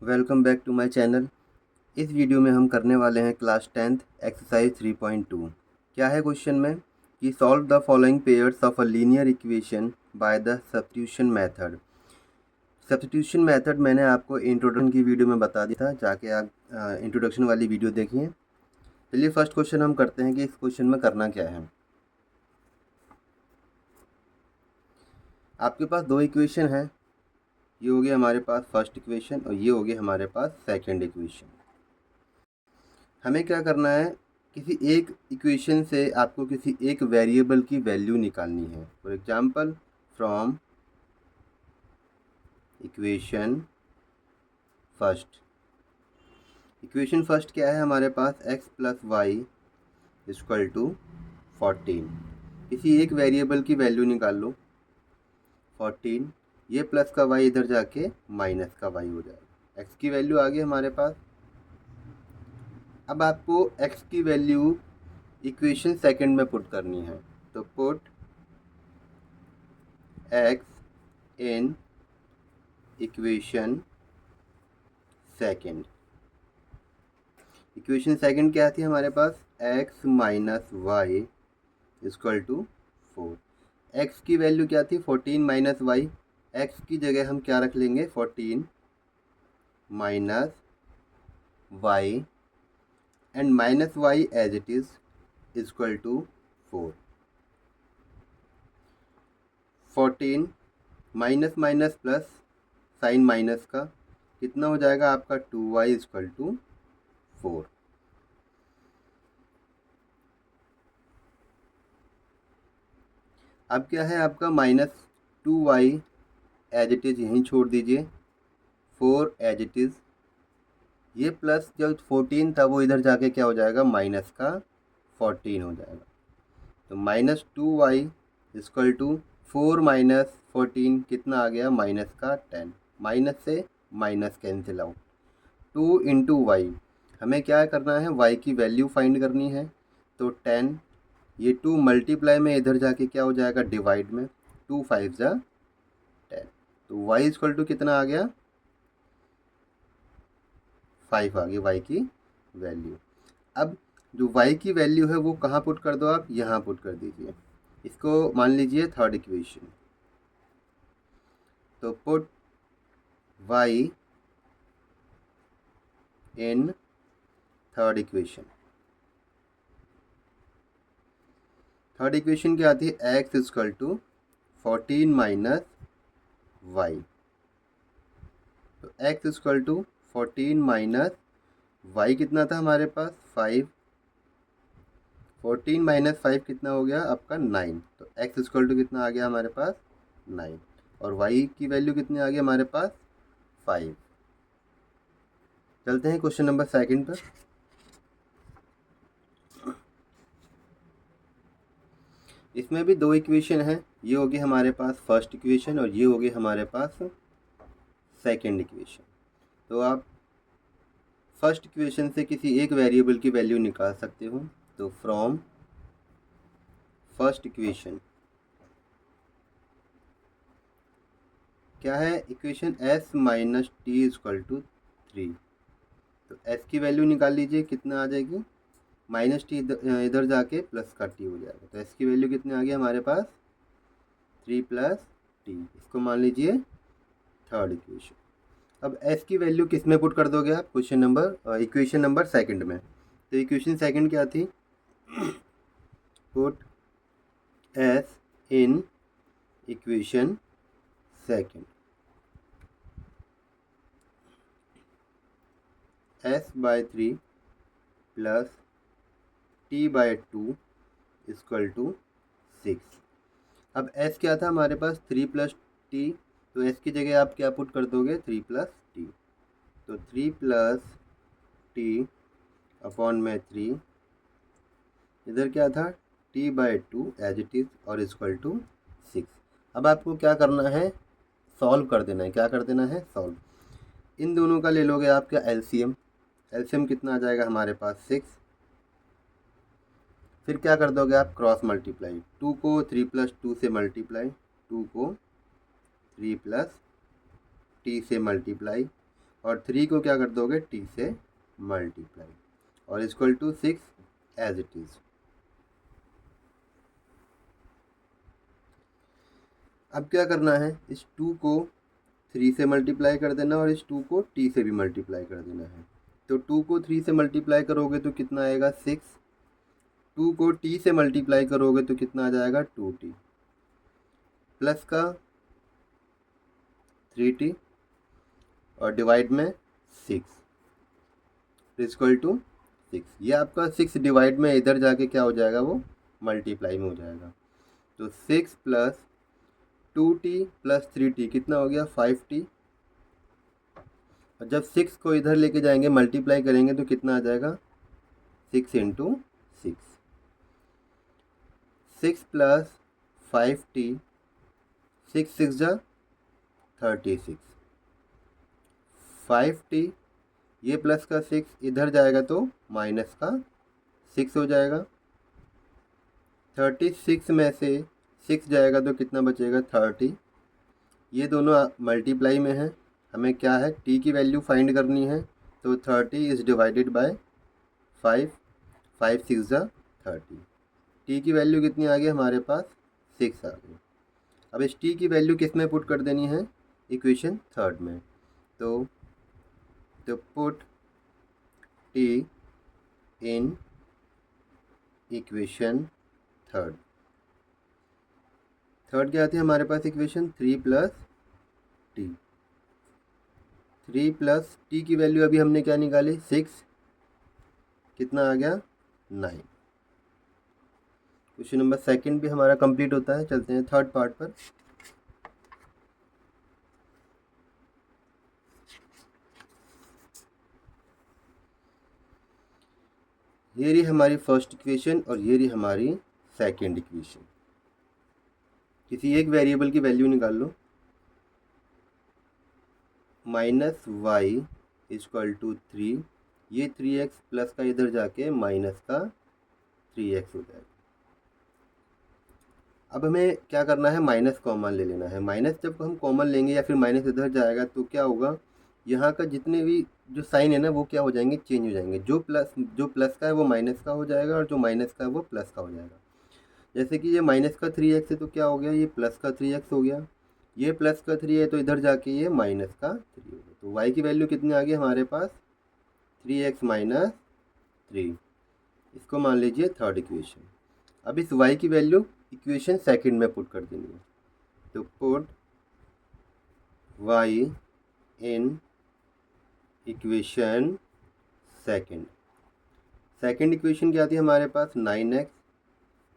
Welcome back to my channel. इस video में हम करने वाले हैं क्लास 10th एक्सरसाइज 3.2। क्या है क्वेश्चन में कि solve the following pairs of a linear equation by the substitution method. Substitution method मैंने आपको इंट्रोडक्शन की वीडियो में बता दिया था, जाके आप इंट्रोडक्शन वाली वीडियो देखिए। चलिए फर्स्ट क्वेश्चन हम करते हैं कि इस क्वेश्चन में करना क्या है। आपके पास दो इक्वेशन है, ये हो गया हमारे पास फर्स्ट इक्वेशन और ये हो गया हमारे पास सेकंड इक्वेशन। हमें क्या करना है, किसी एक इक्वेशन से आपको किसी एक वेरिएबल की वैल्यू निकालनी है। For example from equation first. Equation first क्या है हमारे पास, x plus y equal to 14। किसी एक वेरिएबल की वैल्यू निकाल लो 14, ये प्लस का y इधर जाके माइनस का y हो जाएगा। x की वैल्यू आ गई हमारे पास। अब आपको x की वैल्यू इक्वेशन सेकंड में पुट करनी है, तो put x in equation second. Equation second क्या थी हमारे पास, x minus y equal to 4। x की वैल्यू क्या थी 14 माइनस वाई, x की जगह हम क्या रख लेंगे 14 minus y and minus y as it is equal to 4। 14 minus minus plus sign minus का कितना हो जाएगा आपका 2y इक्वल टू 4। अब क्या है आपका -2y एज इट इज़ यहीं छोड़ दीजिए, 4 एज इट इज़। ये प्लस जो 14 था वो इधर जाके क्या हो जाएगा माइनस का 14 हो जाएगा। तो -2y इक्वल टू 4 माइनस 14 कितना आ गया माइनस का 10। माइनस से minus cancel out. 2 into y, हमें क्या करना है y की वैल्यू फाइंड करनी है। तो 10, ये 2 मल्टीप्लाई में इधर जाके क्या हो जाएगा डिवाइड में, 2 5 जा 10। तो y इक्वल टू कितना आ गया 5 आ गई y की वैल्यू। अब जो y की वैल्यू है वो कहाँ पुट कर दो आप, यहाँ पुट कर दीजिए। इसको मान लीजिए थर्ड इक्वेशन। तो put y in third equation. Third equation क्या आती है, x equal to 14 minus y. तो x equal to 14 minus y कितना था हमारे पास 5। 14 माइनस 5 कितना हो गया आपका 9। तो x इक्वल टू कितना आ गया हमारे पास 9 और y की वैल्यू कितनी आ गई हमारे पास 5। चलते हैं क्वेश्चन नंबर सेकंड पर। इसमें भी दो इक्वेशन है, ये होगी हमारे पास फर्स्ट इक्वेशन और ये होगी हमारे पास सेकंड इक्वेशन। तो आप फर्स्ट इक्वेशन से किसी एक वेरिएबल की वैल्यू निकाल सकते हो। तो फ्रॉम फर्स्ट इक्वेशन क्या है equation s minus t equal to 3। तो s की वैल्यू निकाल लीजिए, कितना आ जाएगी माइनस टी इधर जाके प्लस का टी हो जाएगा। तो s की वैल्यू कितनी आ गई हमारे पास 3 प्लस टी। इसको मान लीजिए थर्ड इक्वेशन। अब s की वैल्यू किस में पुट कर दोगे आप, question number equation number second में। तो इक्वेशन सेकंड क्या थी, put s in equation second. s by 3 plus t by 2 equal to 6। अब s क्या था हमारे पास 3 प्लस टी, तो s की जगह आप क्या पुट कर दोगे 3 प्लस टी। तो 3 प्लस टी अपॉन में 3, इधर क्या था t by 2 as it is और इक्वल टू 6। अब आपको क्या करना है, सॉल्व कर देना है। क्या कर देना है, सॉल्व। इन दोनों का ले लोगे आप क्या एलसीएम। एलसीएम कितना आ जाएगा हमारे पास 6। फिर क्या कर दोगे आप क्रॉस मल्टीप्लाई, 2 को 3 प्लस 2 से मल्टीप्लाई, 2 को 3 प्लस टी से मल्टीप्लाई और 3 को क्या कर दोगे t से मल्टीप्लाई और equal to 6 as it is. अब क्या करना है, इस 2 को 3 से मल्टीप्लाई कर देना और इस 2 को t से भी मल्टीप्लाई कर देना है। तो 2 को 3 से मल्टीप्लाई करोगे तो कितना आएगा 6, 2 को t से मल्टीप्लाई करोगे तो कितना आ जाएगा 2t प्लस का 3t और डिवाइड में 6 इक्वल टू 6। ये आपका 6 डिवाइड में इधर जाके क्या हो जाएगा, वो मल्टीप्लाई में हो जाएगा। तो 6 प्लस 2t प्लस 3t कितना हो गया 5t। और जब 6 को इधर लेके जाएंगे मल्टीप्लाई करेंगे तो कितना आ जाएगा 6 इंटू 6, 6 प्लस 5t, 6 6 जा 36, 5t ये प्लस का 6 इधर जाएगा तो माइनस का 6 हो जाएगा। 36 में से 6 जाएगा तो कितना बचेगा 30। ये दोनों मल्टीप्लाई में है, हमें क्या है t की वैल्यू फाइंड करनी है। तो 30 इज़ डिवाइडेड बाय 5, 5 6 जा 30। t की वैल्यू कितनी आ गई हमारे पास 6 आ गई। अब इस t की वैल्यू किस में पुट कर देनी है, इक्वेशन थर्ड में। तो put t in equation third क्या थी हमारे पास equation 3 plus T. 3 plus T की वैल्यू अभी हमने क्या निकाली 6, कितना आ गया 9। क्वेश्चन नंबर सेकंड भी हमारा कंप्लीट होता है। चलते हैं थर्ड पार्ट पर। ये रही हमारी फर्स्ट इक्वेशन और ये रही हमारी सेकंड इक्वेशन। किसी एक वेरिएबल की वैल्यू निकाल लो। माइनस वाई इक्वल टू 3, ये 3x प्लस का इधर जाके माइनस का 3x हो जाएगा। अब हमें क्या करना है, माइनस कॉमन ले लेना है। माइनस जब हम कॉमन लेंगे या फिर माइनस इधर जाएगा तो क्या होगा, यहाँ का जितने भी जो साइन है ना वो क्या हो जाएंगे, चेंज हो जाएंगे। जो प्लस का है वो माइनस का हो जाएगा और जो माइनस का है वो प्लस का हो जाएगा। जैसे कि ये माइनस का 3x है तो क्या हो गया, ये प्लस का 3x हो गया। ये प्लस का 3 है तो इधर जाके ये माइनस का 3 हो गया। तो y की वैल्यू कितनी आ गई हमारे पास 3x माइनस 3। इसको मान लीजिए थर्ड इक्वेशन। अब इस y की वैल्यू इक्वेशन सेकंड में पुट कर देंगे। तो put y in equation second equation क्या थी हमारे पास 9x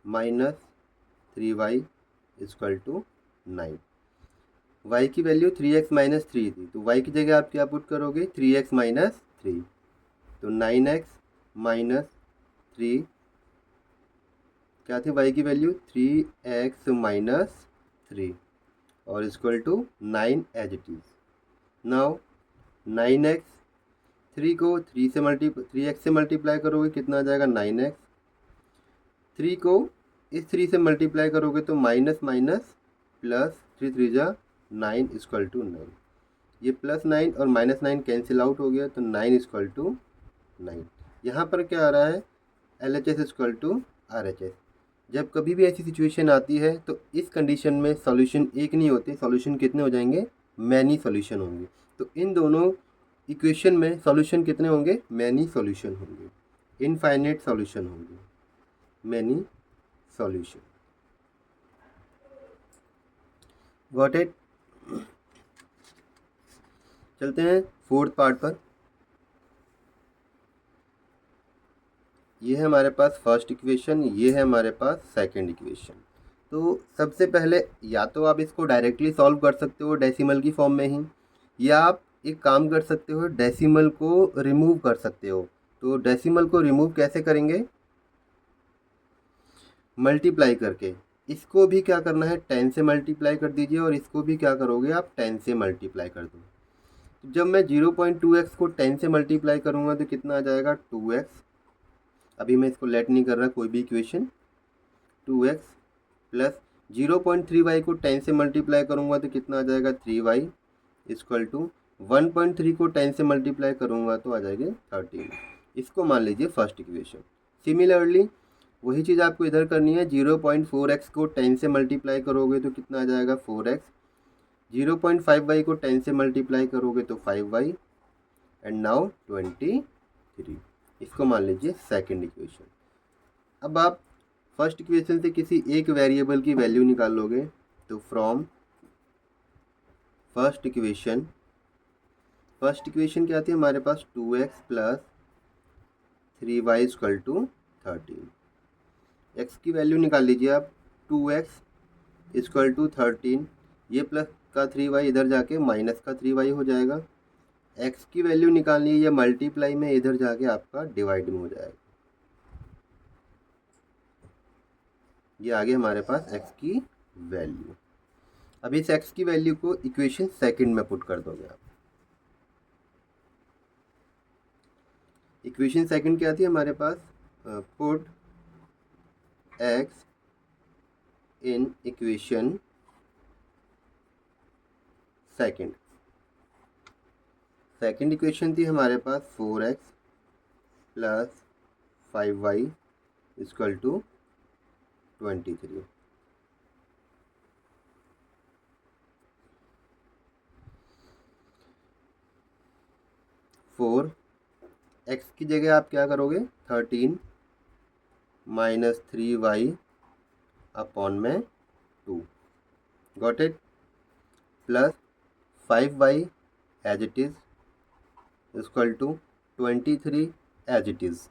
minus 3y equal to 9। y की वैल्यू 3x माइनस 3 थी तो y की जगह आप क्या पुट करोगे 3x माइनस 3। तो 9x माइनस 3 क्या थी y की वैल्यू 3x माइनस 3 और equal to 9 as it is. Now 9x 3 को 3x से मल्टीप्लाई करोगे कितना आ जाएगा 9x। 3 को इस 3 से मल्टीप्लाई करोगे तो माइनस माइनस प्लस 3 3 जा 9 इक्वल टू 9। ये प्लस 9 और माइनस 9 कैंसिल आउट हो गया तो 9 इक्वल टू 9। यहाँ पर क्या आ रहा है LHS इक्वल टू RHS। जब कभी भी ऐसी सिचुएशन आती है तो इस कंडीशन में सॉल्यूशन एक नहीं होते, सॉल्यूशन कितने हो जाएंगे, मैनी सॉल्यूशन होंगे। तो इन दोनों इक्वेशन में सॉल्यूशन कितने होंगे, मैनी सॉल्यूशन होंगे, इनफाइनाइट सॉल्यूशन होंगे, मैनी सॉल्यूशन। Got it. चलते हैं फोर्थ पार्ट पर। ये है हमारे पास फर्स्ट इक्वेशन, ये है हमारे पास सेकंड इक्वेशन। तो सबसे पहले या तो आप इसको डायरेक्टली सॉल्व कर सकते हो डेसिमल की फॉर्म में ही, या आप एक काम कर सकते हो डेसिमल को रिमूव कर सकते हो। तो डेसिमल को रिमूव कैसे करेंगे, मल्टीप्लाई करके। इसको भी क्या करना है 10 से मल्टीप्लाई कर दीजिए और इसको भी क्या करोगे आप 10 से मल्टीप्लाई कर दो। जब मैं 0.2x को 10 से मल्टीप्लाई करूँगा तो कितना आ जाएगा 2x। अभी मैं इसको लेट नहीं कर रहा कोई भी इक्वेशन। 2x प्लस 0.3y को 10 से मल्टीप्लाई करूँगा तो कितना आ जाएगा 3y इक्वल टू 1.3 को 10 से मल्टीप्लाई करूँगा तो आ जाएगी 13। इसको मान लीजिए फर्स्ट इक्वेशन। सिमिलरली वही चीज़ आपको इधर करनी है। 0.4x को 10 से मल्टीप्लाई करोगे तो कितना आ जाएगा 4x। 0.5y को 10 से मल्टीप्लाई करोगे तो 5y एंड नाउ 23। इसको मान लीजिए सेकंड इक्वेशन। अब आप फर्स्ट इक्वेशन से किसी एक वेरिएबल की वैल्यू निकालोगे तो फ्रॉम फर्स्ट इक्वेशन क्या आती है हमारे पास 2x plus 3y equal to 13। x की वैल्यू निकाल लीजिए आप। 2x इक्वल टू 13, ये प्लस का 3y इधर जाके माइनस का 3y हो जाएगा। x की वैल्यू निकालनी है, ये मल्टीप्लाई में इधर जाके आपका डिवाइड में हो जाएगा। ये आगे हमारे पास x की वैल्यू। अब इस x की वैल्यू को इक्वेशन सेकंड में पुट कर दोगे आप। इक्वेशन सेकंड क्या थी हमारे पास, put x in equation second equation थी हमारे पास 4x plus 5y equal to 23। Four X की जगह आप क्या करोगे 13 माइनस 3y अपॉन में 2, got it, plus 5y as it is equal to 23 as it is.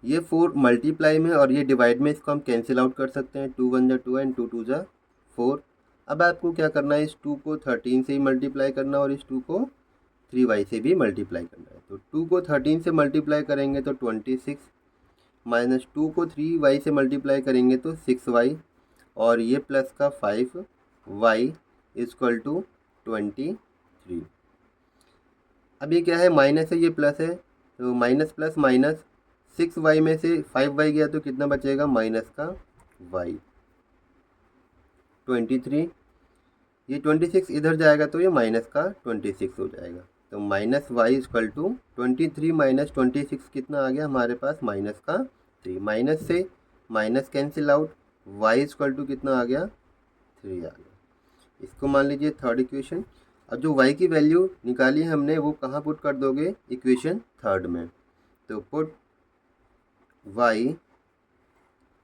ये 4 मल्टीप्लाई में और ये डिवाइड में, इसको हम कैंसिल आउट कर सकते हैं। 2 1 जा 2 एंड 2 2 जा 4। अब आपको क्या करना है, इस 2 को 13 से ही मल्टीप्लाई करना और इस 2 को 3y से भी मल्टीप्लाई करना है। तो 2 को 13 से मल्टीप्लाई करेंगे तो 26, माइनस 2 को 3y से मल्टीप्लाई करेंगे तो 6y, और ये प्लस का 5y इक्वल टू 23। अब ये क्या है, माइनस है, ये प्लस है, तो माइनस प्लस माइनस, 6y में से 5y गया तो कितना बचेगा, माइनस का y 23। ये 26 इधर जाएगा तो ये माइनस का 26 हो जाएगा। तो minus y equal to 23 minus 26 कितना आ गया हमारे पास, माइनस का 3। माइनस से minus cancel out, y equal to कितना आ गया, 3 आ गया। इसको मान लीजिए थर्ड इक्वेशन। अब जो y की वैल्यू निकाली है हमने वो कहाँ पुट कर दोगे, इक्वेशन थर्ड में। तो put y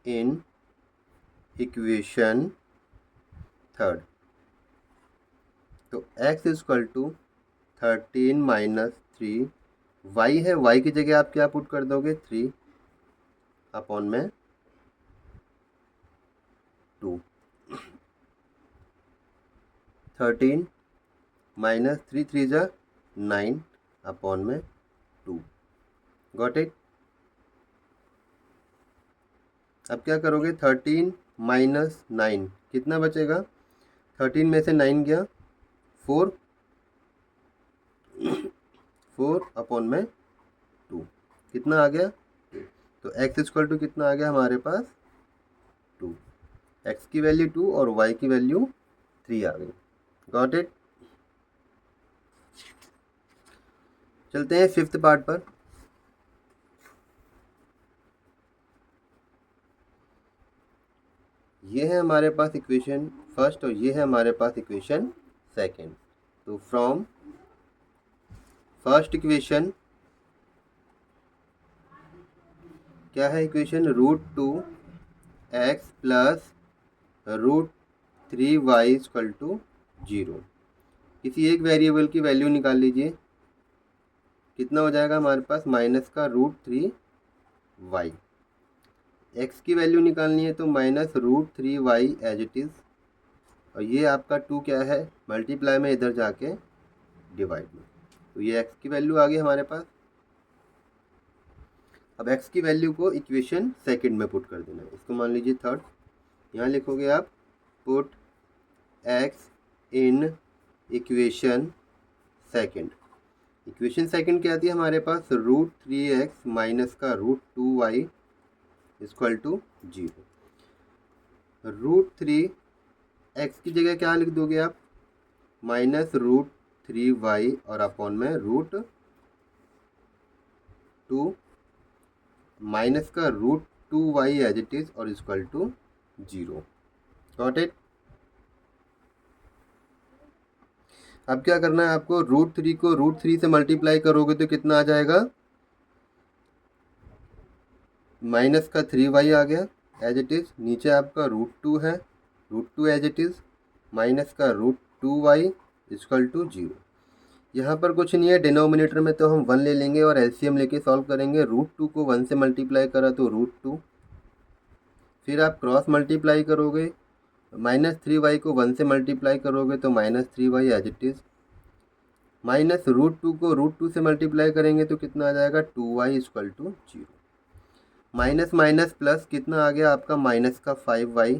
in equation third. तो x equal to 13 minus 3, y है, y की जगह आप क्या पुट कर दोगे 3 अपॉन में 2। 13 माइनस 3 3 जा 9 अपॉन में 2, गॉट इट। अब क्या करोगे, 13 माइनस 9 कितना बचेगा, 13 में से 9 गया 4 अपॉन में 2 कितना आ गया, तो x इक्वल टू कितना आ गया हमारे पास 2। x की वैल्यू 2 और y की वैल्यू 3 आ गई, गॉट इट। चलते हैं फिफ्थ पार्ट पर। ये है हमारे पास इक्वेशन फर्स्ट और ये है हमारे पास इक्वेशन सेकंड। तो फ्रॉम फर्स्ट इक्वेशन क्या है equation, √2x plus √3y equal to 0। किसी एक वेरिएबल की वैल्यू निकाल लीजिए, कितना हो जाएगा हमारे पास, माइनस का √3y। x की वैल्यू निकालनी है तो minus √3y as it is, और ये आपका 2 क्या है, मल्टीप्लाई में इधर जाके डिवाइड में। तो ये x की वैल्यू आ गई हमारे पास। अब x की वैल्यू को इक्वेशन सेकंड में पुट कर देना है। इसको मान लीजिए थर्ड। यहाँ लिखोगे आप put x in equation second. Equation second क्या आती है हमारे पास, √3x माइनस का √2y इक्वल टू 0। √3x की जगह क्या लिख दोगे आप, माइनस रूट 3y और अपॉन में रूट 2 माइनस का root 2y as it is और इक्वल टू 0। Got it. अब क्या करना है आपको, रूट 3 को रूट 3 से मल्टीप्लाई करोगे तो कितना आ जाएगा, माइनस का 3y आ गया एज इट इज़, नीचे आपका रूट 2 है, root 2 as it is, minus का रूट 2y इक्वल टू 0। यहाँ पर कुछ नहीं है, डिनोमिनेटर में तो हम 1 ले लेंगे और एलसीएम लेके सॉल्व करेंगे। रूट 2 को 1 से मल्टीप्लाई करा तो रूट 2, फिर आप क्रॉस मल्टीप्लाई करोगे, माइनस 3y को 1 से मल्टीप्लाई करोगे तो minus 3y as it is, minus root 2 को रूट 2 से मल्टीप्लाई करेंगे तो कितना आ जाएगा, 2y equal to 0। Minus minus plus कितना आ गया आपका, माइनस का 5y,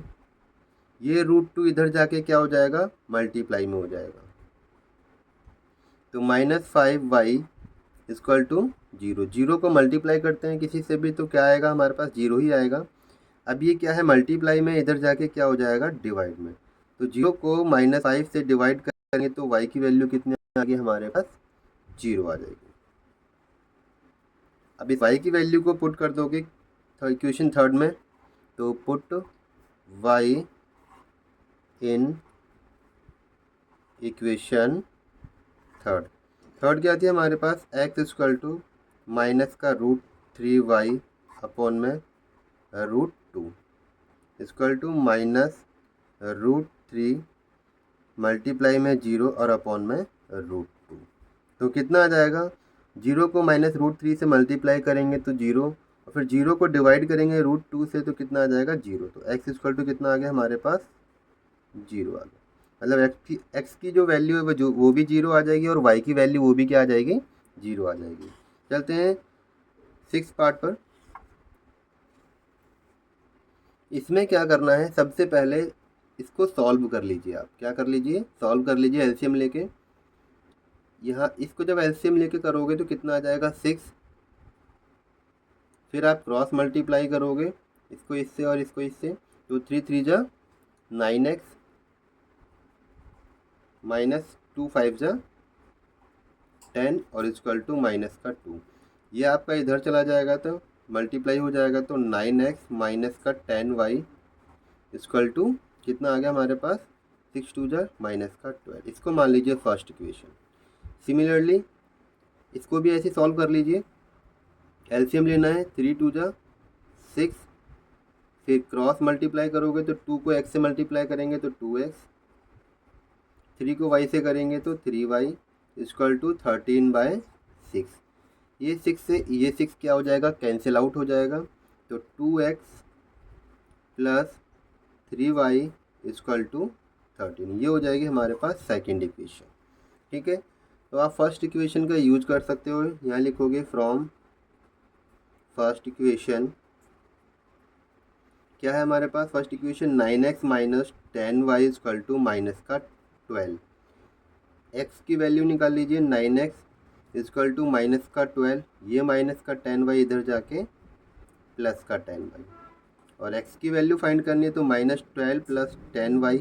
ये रूट 2 इधर जाके क्या हो जाएगा, मल्टीप्लाई में हो जाएगा, तो माइनस 5y इक्वल टू 0। 0 को मल्टीप्लाई करते हैं किसी से भी तो क्या आएगा, हमारे पास 0 ही आएगा। अब ये क्या है, मल्टीप्लाई में, इधर जाके क्या हो जाएगा, डिवाइड में, तो 0 को माइनस 5 से डिवाइड करेंगे तो y की वैल्यू कितनी आ गई हमारे पास, 0 आ जाएगी। अब इस y की वैल्यू को पुट कर दोगे इक्वेशन थर्ड में, तो put y in equation third क्या थी हमारे पास, x इक्वल टू माइनस का रूट 3y अपॉन में root 2 equal to minus root 3 multiply में 0 और अपॉन में रूट 2, तो कितना आ जाएगा, 0 को माइनस रूट 3 से मल्टीप्लाई करेंगे तो 0, और फिर 0 को डिवाइड करेंगे रूट 2 से तो कितना आ जाएगा, 0। तो x इक्वल टू कितना आ गया हमारे पास, 0 आ गया। मतलब x की जो वैल्यू है वो भी 0 आ जाएगी और y की वैल्यू वो भी क्या आ जाएगी, 0 आ जाएगी। चलते हैं 6 पार्ट पर। इसमें क्या करना है, सबसे पहले इसको सॉल्व कर लीजिए। आप क्या कर लीजिए, सॉल्व कर लीजिए एलसीएम लेके। यहाँ इसको जब एलसीएम लेके करोगे तो कितना आ जाएगा, 6, फिर आप क्रॉस मल्टीप्लाई करोगे इसको इससे और इसको इससे, तो 3 3 जा 9x माइनस 2 5 जा 10 और इक्वल टू माइनस का 2, ये आपका इधर चला जाएगा तो मल्टीप्लाई हो जाएगा, तो 9x माइनस का 10y इक्वल टू कितना आ गया हमारे पास, 6 2 जा माइनस का 12। इसको मान लीजिए फर्स्ट इक्वेशन। सिमिलरली इसको भी ऐसे सॉल्व कर लीजिए। एलसीएम लेना है, 3 2 जा 6, फिर क्रॉस मल्टीप्लाई करोगे तो 2 को x से मल्टीप्लाई करेंगे तो 2x, 3 को y से करेंगे तो 3y इक्वल टू 13/6। ये 6 से ये 6 क्या हो जाएगा, कैंसिल आउट हो जाएगा, तो 2x plus 3y equal to 13, ये हो जाएगी हमारे पास सेकेंड इक्वेशन। ठीक है, तो आप फर्स्ट इक्वेशन का यूज कर सकते हो। यहाँ लिखोगे फ्रॉम फर्स्ट इक्वेशन, क्या है हमारे पास first equation, 9x minus 10y equal to minus का 12। x की वैल्यू निकाल लीजिए, 9x इक्वल टू माइनस का 12, ये माइनस का 10y इधर जाके प्लस का 10y, और x की वैल्यू फाइंड करनी है तो माइनस 12 प्लस 10y,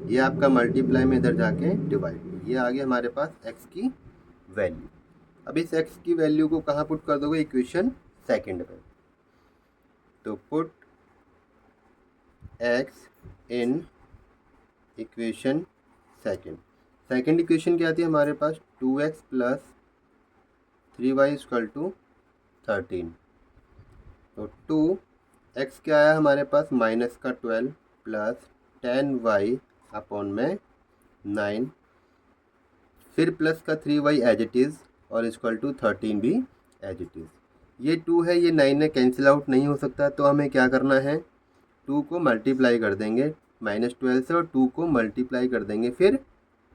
ये आपका मल्टीप्लाई में इधर जाके डिवाइड, ये आ गया हमारे पास x की वैल्यू। अब इस x की वैल्यू को कहाँ पुट कर दोगे, इक्वेशन सेकंड में, तो put x in equation second equation क्या आती है हमारे पास, 2x plus 3y equal to 13, तो 2x क्या आया हमारे पास, माइनस का 12 प्लस 10y अपॉन में 9, फिर प्लस का 3y एज इट इज़ और इक्वल टू 13 भी एज इट इज़। ये 2 है, ये 9 है, कैंसिल आउट नहीं हो सकता, तो हमें क्या करना है, 2 को मल्टीप्लाई कर देंगे माइनस 12 से और 2 को मल्टीप्लाई कर देंगे फिर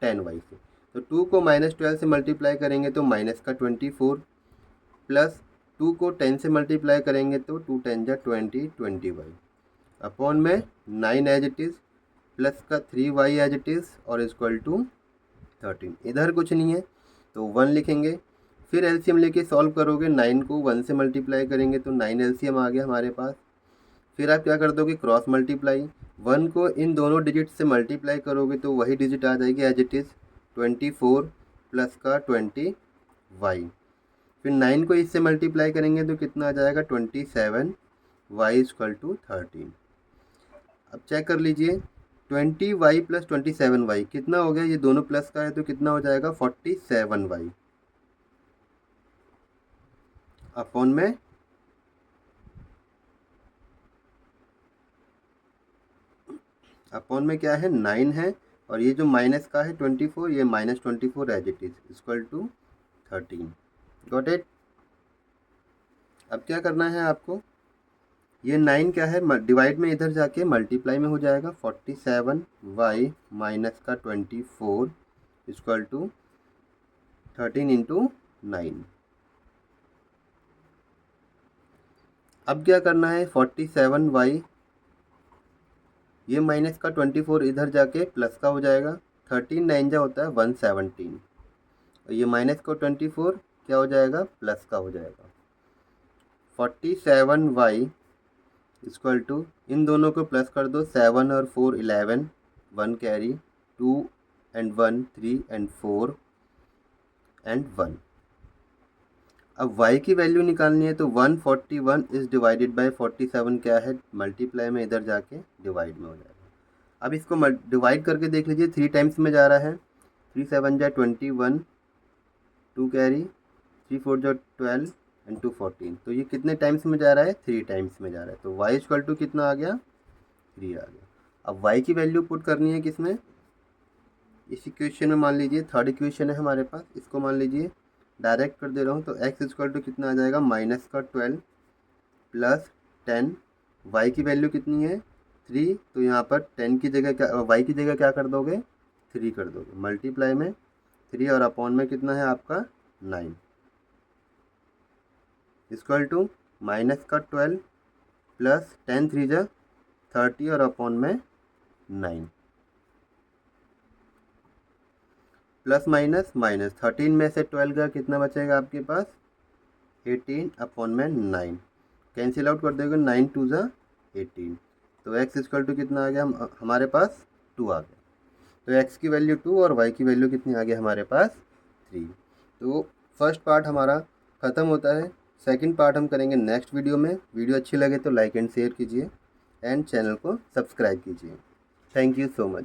10y से, तो 2 को माइनस 12 से मल्टीप्लाई करेंगे तो माइनस का 24, प्लस 2 को 10 से मल्टीप्लाई करेंगे तो 2 10 जा 20 20y अपॉन में 9 एज इट इज़ प्लस का 3y एज इट इज़ और इक्वल टू 13। इधर कुछ नहीं है तो 1 लिखेंगे, फिर एलसीएम लेके सॉल्व करोगे, 9 को 1 से मल्टीप्लाई करेंगे तो 9 एलसीएम आ गया हमारे पास। फिर आप क्या कर दोगे, क्रॉस मल्टीप्लाई, 1 को इन दोनों डिजिट से मल्टीप्लाई करोगे तो वही डिजिट आ जाएगी एज इट इज़ 24 प्लस का 20 वाई। फिर 9 को इससे मल्टीप्लाई करेंगे तो कितना आ जाएगा 27 वाई इक्वल टू 13। अब चेक कर लीजिए 20 वाई प्लस 27 वाई कितना हो गया, ये दोनों प्लस का है तो कितना हो जाएगा 47 वाई अपॉन में क्या है 9 है, और ये जो माइनस का है 24, ये minus 24 as it is equal to 13। Got it. अब क्या करना है आपको, ये 9 क्या है डिवाइड में इधर जाके मल्टीप्लाई में हो जाएगा 47 वाई माइनस का 24 इक्वल टू 13 इंटू 9। अब क्या करना है 47 वाई, ये माइनस का 24 इधर जाके प्लस का हो जाएगा, 13 9 जा होता है 117, और ये माइनस का 24 क्या हो जाएगा प्लस का हो जाएगा। 47 वाई इक्वल टू इन दोनों को प्लस कर दो, 7 और 4 11, 1 कैरी, 2 एंड 1 3 एंड 4 एंड 1। अब y की वैल्यू निकालनी है तो 141 इज डिवाइडेड बाय 47 क्या है मल्टीप्लाई में इधर जाके डिवाइड में हो जाएगा। अब इसको डिवाइड करके देख लीजिए, 3 टाइम्स में जा रहा है, 3 7 जा 21, 2 कैरी, 3 4 जा 12 एंड 2 14, तो ये कितने टाइम्स में जा रहा है 3 टाइम्स में जा रहा है, तो y इक्वल टू कितना आ गया 3 आ गया। अब y की वैल्यू पुट करनी है किसमें, इस इक्वेशन में, मान लीजिए थर्ड इक्वेशन है हमारे पास, इसको मान लीजिए डायरेक्ट कर दे रहा हूँ, तो x इक्वल टू कितना आ जाएगा माइनस का 12 प्लस 10, y की वैल्यू कितनी है 3, तो यहाँ पर 10 की जगह क्या y की जगह क्या कर दोगे 3 कर दोगे, मल्टीप्लाई में 3 और अपॉन में कितना है आपका 9 इक्वल टू माइनस का 12 प्लस 10 3 जा 30 और अपॉन में 9 प्लस माइनस माइनस 13 में से 12 का कितना बचेगा आपके पास 18 अपॉन में 9, कैंसिल आउट कर दोगे, 9 2 जा 18, तो x इक्वल टू कितना आ गया हमारे पास 2 आ गया। तो x की वैल्यू 2 और y की वैल्यू कितनी आ गई हमारे पास 3। तो फर्स्ट पार्ट हमारा ख़त्म होता है, सेकंड पार्ट हम करेंगे नेक्स्ट वीडियो में। वीडियो अच्छी लगे तो लाइक एंड शेयर कीजिए एंड चैनल को सब्सक्राइब कीजिए। Thank you so much.